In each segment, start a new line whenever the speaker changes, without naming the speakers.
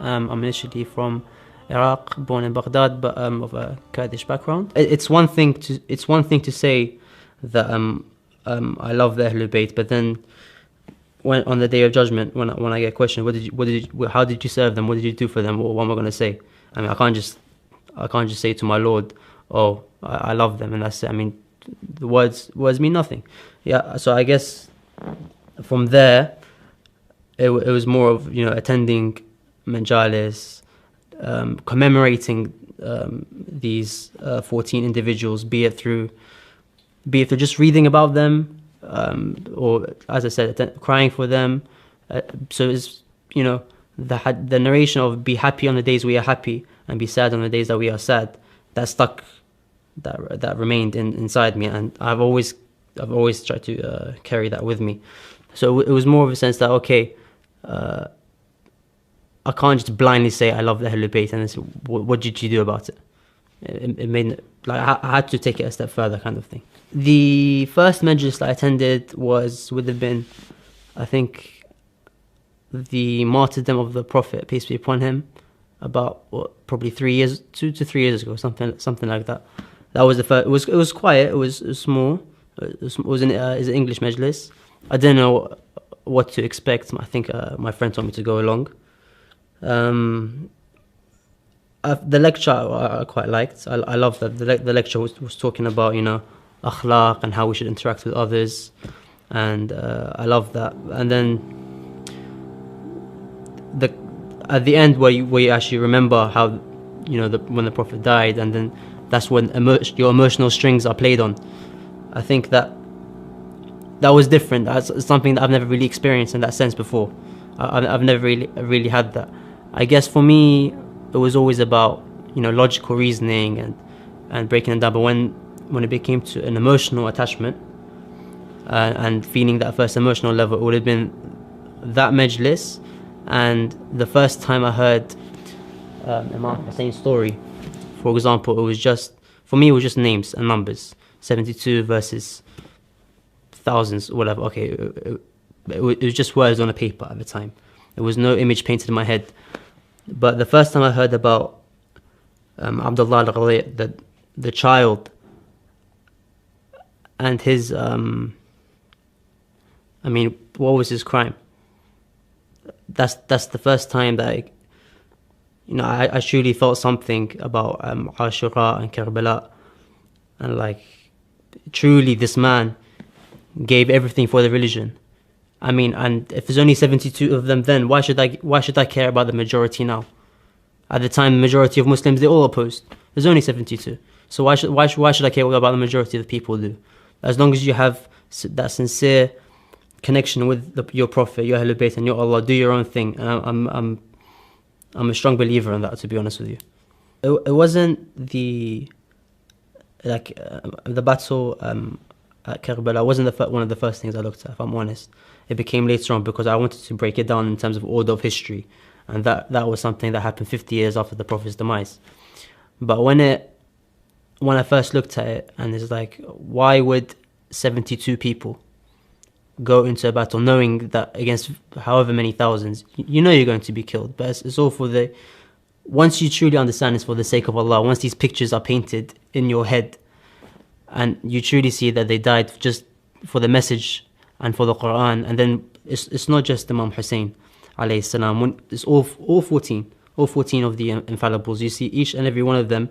I'm initially from Iraq, born in Baghdad, but of a Kurdish background. It's one thing to say that I love the Ahlul Bayt, but then when on the Day of Judgment, when I get questioned, how did you serve them? What did you do for them? What am I going to say? I mean, I can't just say to my Lord, oh, I love them, and that's it. I mean, the words mean nothing. Yeah, so I guess from there, it was more of, attending majalis, commemorating these 14 individuals, be it through just reading about them, or as I said, crying for them. So it's, the narration of be happy on the days we are happy and be sad on the days that we are sad, that stuck, that remained inside me, and I've always tried to carry that with me. So it was more of a sense that, okay, I can't just blindly say I love the Ahlul Bayt and then say, what did you do about it? It made, like, I had to take it a step further, kind of thing. The first majlis that I attended would have been, I think, the martyrdom of the Prophet, peace be upon him, about probably 2 to 3 years ago, something like that. That was the first. It was quiet. It was small. It was an English majlis. I didn't know what to expect. I think my friend told me to go along. The lecture I quite liked. I loved that the lecture was talking about, akhlaq and how we should interact with others, and I loved that. And then at the end where you actually remember how, when the Prophet died, and then that's when your emotional strings are played on. I think that was different. That's something that I've never really experienced in that sense before. I've never really had that. I guess for me, it was always about, logical reasoning and breaking it down. But when it became to an emotional attachment and feeling that first emotional level, it would have been that majlis. And the first time I heard Imam Hussein's story, for example, it was just names and numbers, 72 versus thousands, whatever. Okay, it was just words on a paper at the time. There was no image painted in my head. But the first time I heard about Abdullah al-Ghali, the child, and his, what was his crime? That's the first time that I truly felt something about Ashura and Karbala, and truly this man gave everything for the religion. And if there's only 72 of them, then why should I care about the majority now? At the time, the majority of Muslims, they all opposed. There's only 72, so why should I care about the majority of the people do? As long as you have that sincere connection with your Prophet, your Ahlul Bayt, and your Allah, do your own thing. And I'm a strong believer in that, to be honest with you. It wasn't the battle at Karbala wasn't one of the first things I looked at, if I'm honest. It became later on, because I wanted to break it down in terms of order of history, and that was something that happened 50 years after the Prophet's demise. But when I first looked at it, and it's like, why would 72 people go into a battle knowing that against however many thousands, you're going to be killed? But it's all once you truly understand it's for the sake of Allah, once these pictures are painted in your head, and you truly see that they died just for the message and for the Quran, and then it's not just Imam Hussein alayhi salam, it's all 14 of the infallibles. You see each and every one of them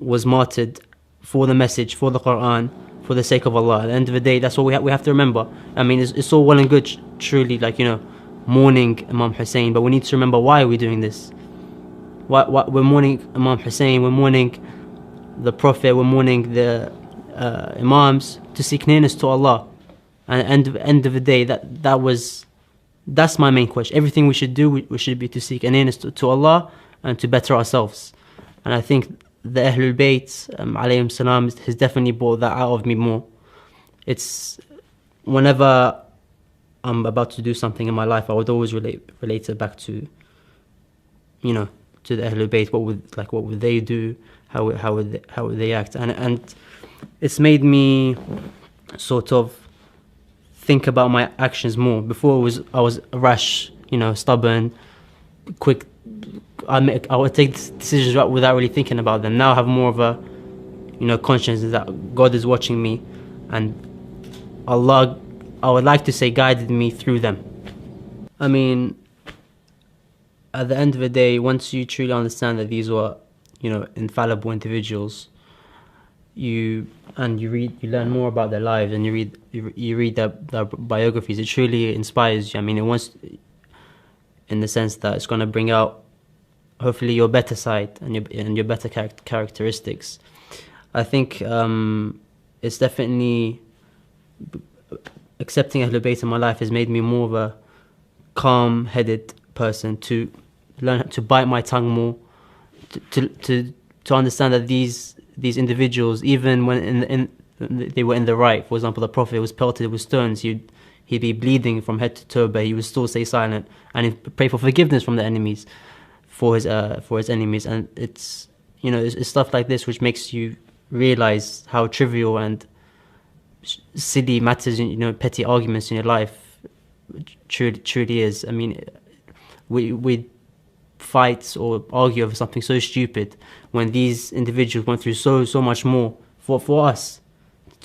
was martyred for the message, for the Quran, for the sake of Allah. At the end of the day, that's what we have to remember. It's all well and good, truly, mourning Imam Hussein, but we need to remember, why are we doing this? Why we're mourning Imam Hussein, we're mourning the Prophet, we're mourning the Imams, to seek nearness to Allah. And at the end of the day, that's my main question. Everything we should do, we should be to seek nearness to Allah and to better ourselves. And I think the Ahlul Bayt, alayhim salam, has definitely brought that out of me more. It's whenever I'm about to do something in my life, I would always relate it back to, to the Ahlul Bayt. What would they do? How would they act? And it's made me sort of think about my actions more. Before I was rash, stubborn, quick. I would take decisions without really thinking about them. Now I have more of a, conscience that God is watching me, and Allah, I would like to say, guided me through them. I mean, at the end of the day, once you truly understand that these were, infallible individuals, you learn more about their lives, and you read their biographies. It truly inspires you. I mean, it wants, in the sense that it's going to bring out, hopefully, your better side and your better characteristics. I think it's definitely, accepting Ahlul Bayt in my life has made me more of a calm-headed person, to learn to bite my tongue more, to understand that these individuals, even when they were in the right. For example, the Prophet was pelted with stones. He'd be bleeding from head to toe, but he would still stay silent and he'd pray for forgiveness from the enemies, for his enemies. And it's stuff like this which makes you realize how trivial and silly matters, petty arguments in your life truly is. I mean, we fight or argue over something so stupid when these individuals went through so much more for us.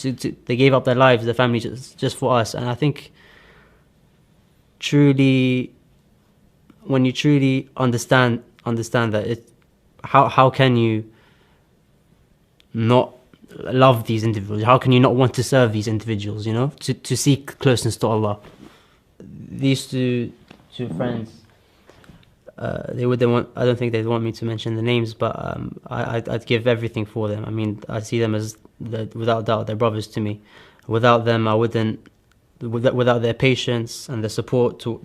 They gave up their lives, their family, just for us. And I think truly, when you truly understand that, how can you not love these individuals? How can you not want to serve these individuals? To seek closeness to Allah. These two friends, they want. I don't think they'd want me to mention the names, but I'd give everything for them. I mean, I see them as, without doubt, they're brothers to me. Without them, I wouldn't. Without their patience and their support to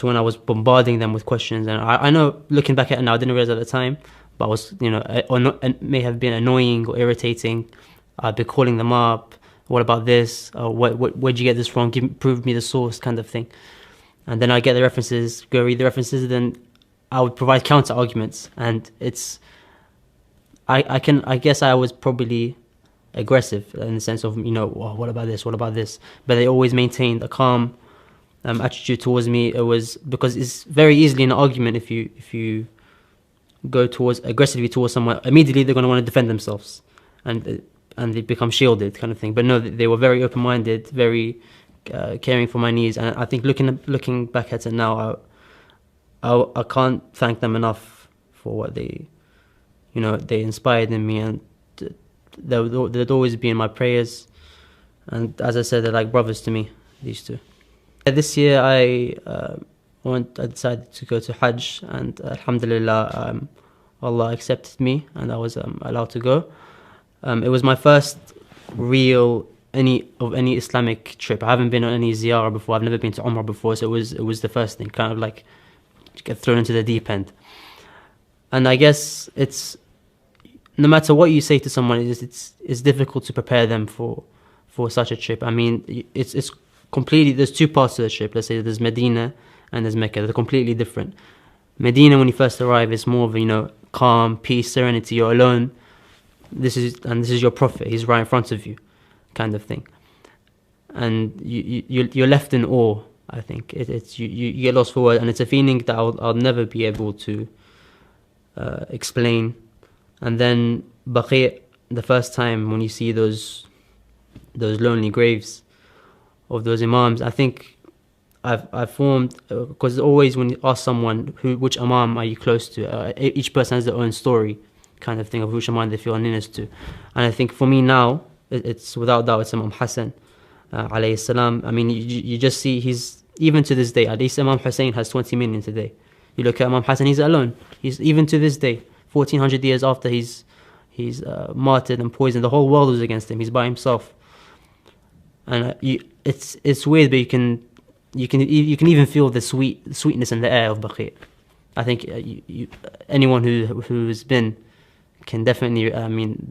when I was bombarding them with questions. And I know, looking back at it now, I didn't realize at the time, but I was, it may have been annoying or irritating. I'd be calling them up. What about this? Where'd you get this from? Prove me the source, kind of thing. And then I get the references, go read the references, then I would provide counter arguments. And it's, I guess I was probably aggressive in the sense of, what about this? What about this? But they always maintained a calm attitude towards me. It was because it's very easily an argument if you go aggressively towards someone, immediately they're going to want to defend themselves, and they become shielded, kind of thing. But no, they were very open-minded, very caring for my needs. And I think looking back at it now, I can't thank them enough for what they inspired in me, and they'd always be in my prayers. And as I said, they're like brothers to me, these two. This year I decided to go to Hajj, and alhamdulillah, Allah accepted me and I was allowed to go. It was my first real any Islamic trip. I haven't been on any ziyarah before. I've never been to Umrah before, so it was the first thing, kind of like to get thrown into the deep end. And I guess it's, no matter what you say to someone, it's difficult to prepare them for such a trip. I mean, it's completely, there's two parts to the trip. Let's say there's Medina and there's Mecca. They're completely different. Medina, when you first arrive, is more of calm, peace, serenity. You're alone. This is your Prophet. He's right in front of you, kind of thing. And you're left in awe. I think you get lost for words, and it's a feeling that I'll never be able to explain. And then Baqi', the first time when you see those lonely graves of those imams, I think I've formed, because always when you ask someone which imam are you close to, each person has their own story, kind of thing, of which imam they feel nearest to. And I think for me now, it's without doubt, it's Imam Hassan alayhi salam. I mean, you just see, he's, even to this day, at least Imam Hussein has 20 million today. You look at Imam Hassan, he's alone. He's, even to this day, 1400 years after he's martyred and poisoned, the whole world was against him. He's by himself. And it's weird, but you can even feel the sweetness in the air of Baqi'. I think anyone who's been can definitely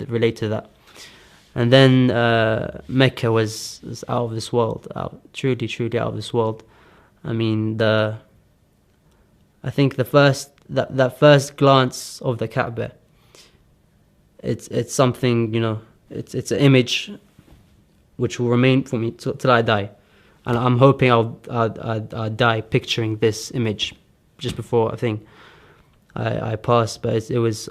relate to that. And then Mecca was out of this world, truly out of this world. I mean, I think that first glance of the Kaaba, it's something, it's an image which will remain for me till I die. And I'm hoping I'll die picturing this image, just before I passed. But it was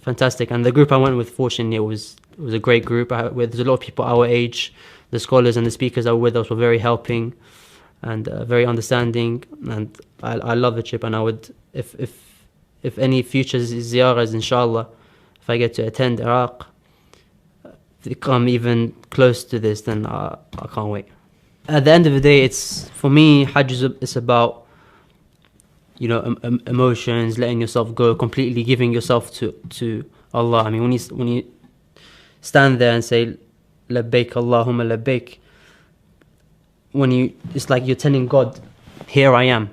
fantastic. And the group I went with, fortunately, it was a great group. There's a lot of people our age. The scholars and the speakers that were with us were very helping and very understanding. And I love the trip. And I would, if any future ziyaras, inshallah, if I get to attend Iraq, come even close to this, then I can't wait. At the end of the day, it's, for me, Hajj is about, you know, emotions, letting yourself go, completely giving yourself to Allah. I mean, when you stand there and say labbaik Allahumma labbaik, it's like you're telling God, here I am.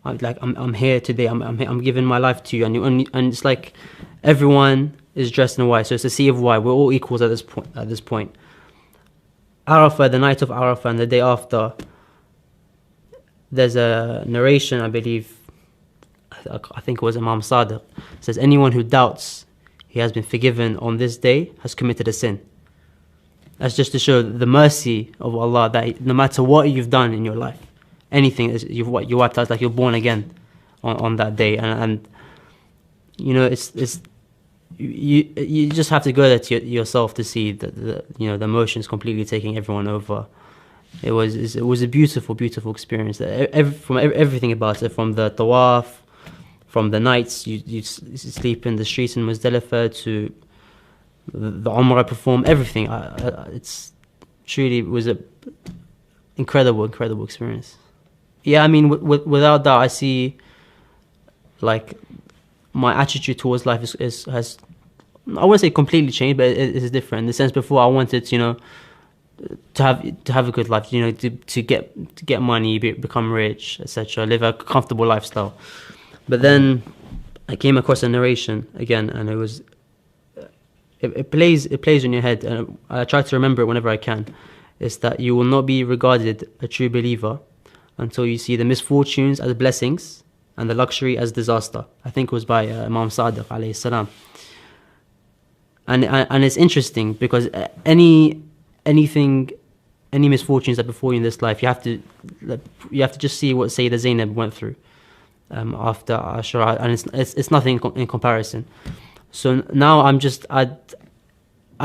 I'm here today. I'm giving my life to you, and it's like everyone is dressed in white, so it's a sea of white. We're all equals at this point. Arafah, the night of Arafah and the day after, there's a narration, I believe, I think it was Imam Sadiq, says anyone who doubts he has been forgiven on this day has committed a sin. That's just to show the mercy of Allah, that no matter what you've done in your life, anything you wiped out, like you're born again on that day. And you know, you just have to go there to yourself to see the emotions completely taking everyone over. It was a beautiful experience. From everything about it, from the tawaf, from the nights you sleep in the streets in Muzdalifah, to the Umrah perform, everything. It's truly was a incredible experience. Yeah, I mean, without doubt, I see, like, my attitude towards life has, I wouldn't say completely changed, but it is different. In the sense, before I wanted, you know, to have a good life, you know, to get money, become rich, etc., live a comfortable lifestyle. But then I came across a narration again, and it plays in your head, and I try to remember it whenever I can. Is that you will not be regarded a true believer until you see the misfortunes as blessings and the luxury as disaster. I think it was by Imam Sadiq alayhi salam. And it's interesting because any misfortunes that befall you in this life, you have to just see what Sayyidah Zainab went through after Ashura, and it's nothing in comparison. So now I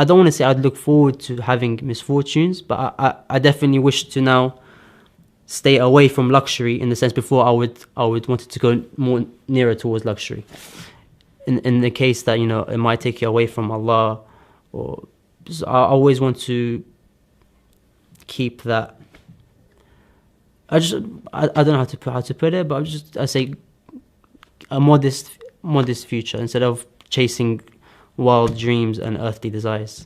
don't want to say I'd look forward to having misfortunes, but I definitely wish to now stay away from luxury, in the sense before I would want it to go more nearer towards luxury. In the case that, you know, it might take you away from Allah, or I always want to keep that. I don't know how to put it, but I say a modest future instead of chasing wild dreams and earthly desires.